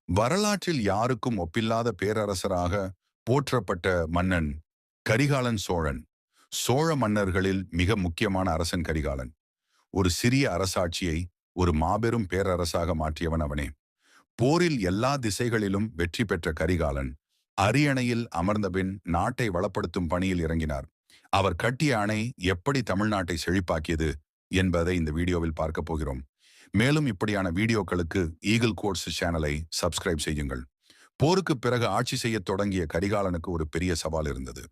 வரலாற்றில் யாருக்கும் ஒப்பில்லாத பேரரசராக போற்றப்பட்ட மன்னன் கரிகாலன் சோழன். சோழ மன்னர்களில் மிக முக்கியமான அரசன் கரிகாலன். ஒரு சிறிய அரசாட்சியை ஒரு மாபெரும் பேரரசாக மாற்றியவன் அவனே. போரில் எல்லா திசைகளிலும் வெற்றி பெற்ற கரிகாலன் அரியணையில் அமர்ந்தபின் நாட்டை வளப்படுத்தும் பணியில் இறங்கினார். அவர் கட்டிய அணை எப்படி தமிழ்நாட்டை செழிப்பாக்கியது என்பதை இந்த வீடியோவில் பார்க்க போகிறோம். மேலும் இப்படியான வீடியோக்களுக்கு ஈகிள் கோட்ஸ் சேனலை சப்ஸ்கிரைப் செய்யுங்கள். போருக்கு பிறகு ஆட்சி செய்யத் தொடங்கிய கரிகாலனுக்கு ஒரு பெரிய சவால் இருந்தது.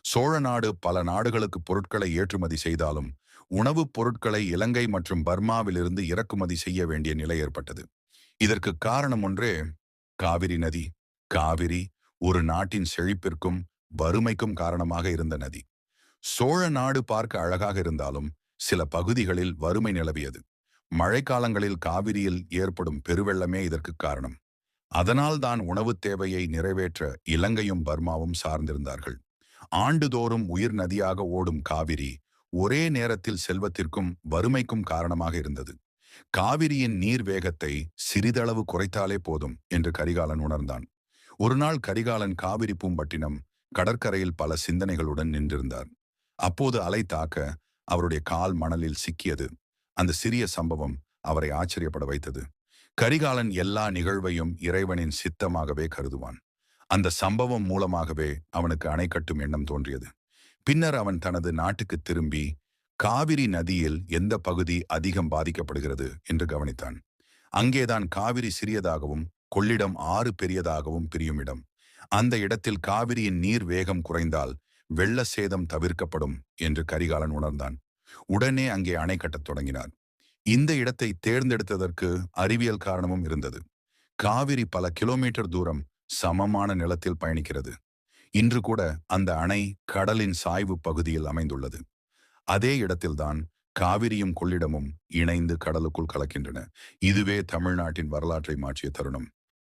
சோழ நாடு பல நாடுகளுக்கு பொருட்களை ஏற்றுமதி செய்தாலும் உணவுப் பொருட்களை இலங்கை மற்றும் பர்மாவிலிருந்து இறக்குமதி செய்ய வேண்டிய நிலை ஏற்பட்டது. இதற்கு காரணம் ஒன்றே, காவிரி நதி. காவிரி ஒரு நாட்டின் செழிப்பிற்கும் வறுமைக்கும் காரணமாக இருந்த நதி. சோழ நாடு பார்க்க அழகாக இருந்தாலும் சில பகுதிகளில் வறுமை நிலவியது. மழைக்காலங்களில் காவிரியில் ஏற்படும் பெருவெள்ளமே இதற்கு காரணம். அதனால் தான் உணவுத் தேவையை நிறைவேற்ற இலங்கையும் பர்மாவும் சார்ந்திருந்தார்கள். ஆண்டுதோறும் உயிர் நதியாக ஓடும் காவிரி ஒரே நேரத்தில் செல்வத்திற்கும் வறுமைக்கும் காரணமாக இருந்தது. காவிரியின் நீர் வேகத்தை சிறிதளவு குறைத்தாலே போதும் என்று கரிகாலன் உணர்ந்தான். ஒரு நாள் கரிகாலன் காவிரி பூம்பட்டினம் கடற்கரையில் பல சிந்தனைகளுடன் நின்றிருந்தார். அப்போது அலை தாக்க அவருடைய கால் மணலில் சிக்கியது. அந்த சிறிய சம்பவம் அவரை ஆச்சரியப்பட வைத்தது. கரிகாலன் எல்லா நிகழ்வையும் இறைவனின் சித்தமாகவே கருதுவான். அந்த சம்பவம் மூலமாகவே அவனுக்கு அணை கட்டும் எண்ணம் தோன்றியது. பின்னர் அவன் தனது நாட்டுக்கு திரும்பி காவிரி நதியில் எந்த பகுதி அதிகம் பாதிக்கப்படுகிறது என்று கவனித்தான். அங்கேதான் காவிரி சிறியதாகவும் கொள்ளிடம் ஆறு பெரியதாகவும் பிரியும் இடம். அந்த இடத்தில் காவிரியின் நீர் வேகம் குறைந்தால் வெள்ள சேதம் தவிர்க்கப்படும் என்று கரிகாலன் உணர்ந்தான். உடனே அங்கே அணை கட்டத் தொடங்கினார். இந்த இடத்தை தேர்ந்தெடுத்ததற்கு அறிவியல் காரணமும் இருந்தது. காவிரி பல கிலோமீட்டர் தூரம் சமமான நிலத்தில் பயணிக்கிறது. இன்று கூட அந்த அணை கடலின் சாய்வு பகுதியில் அமைந்துள்ளது. அதே இடத்தில்தான் காவிரியும் கொள்ளிடமும் இணைந்து கடலுக்குள் கலக்கின்றன. இதுவே தமிழ்நாட்டின் வரலாற்றை மாற்றிய தருணம்.